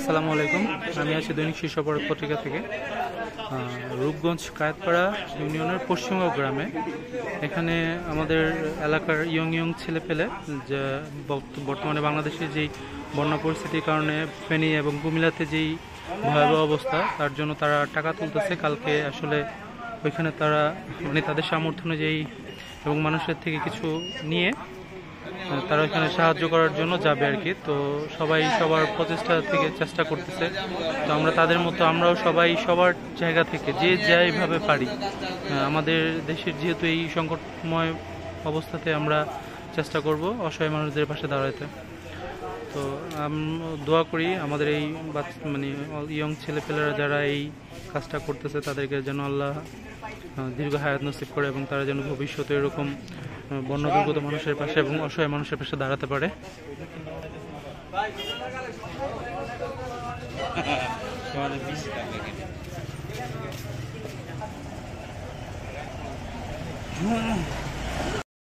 আসসালামু আলাইকুম। আমি আছি দৈনিক শীর্ষপর পত্রিকা থেকে। রূপগঞ্জ কায়েতপাড়া ইউনিয়নের পশ্চিমগাঁও গ্রামে এখানে আমাদের এলাকার ইয়ং ছেলেপেলে যে বর্তমানে বাংলাদেশের যেই বন্যা পরিস্থিতির কারণে ফেনী এবং কুমিল্লাতে যেই ভয়াবহ অবস্থা, তার জন্য তারা টাকা তুলতেছে। কালকে আসলে ওইখানে তারা তাদের সামর্থ্য অনুযায়ী এবং মানুষের থেকে কিছু নিয়ে তারা এখানে সাহায্য করার জন্য যাবে আর কি। তো সবাই সবার প্রচেষ্টা থেকে চেষ্টা করতেছে। তো আমরা তাদের মতো আমরাও সবাই সবার জায়গা থেকে যে যেভাবে পারি, আমাদের দেশের যেহেতু এই সংকটময় অবস্থাতে আমরা চেষ্টা করব অসহায় মানুষদের পাশে দাঁড়াতে। তো দোয়া করি আমাদের এই ইয়ং ছেলেপেলেরা যারা এই কাজটা করতেছে তাদেরকে যেন আল্লাহ দীর্ঘ হায়াত নসিব করে এবং তারা যেন ভবিষ্যতে এরকম বন্য দুর্গত মানুষের পাশে এবং অসহায় মানুষের পাশে দাঁড়াতে পারে।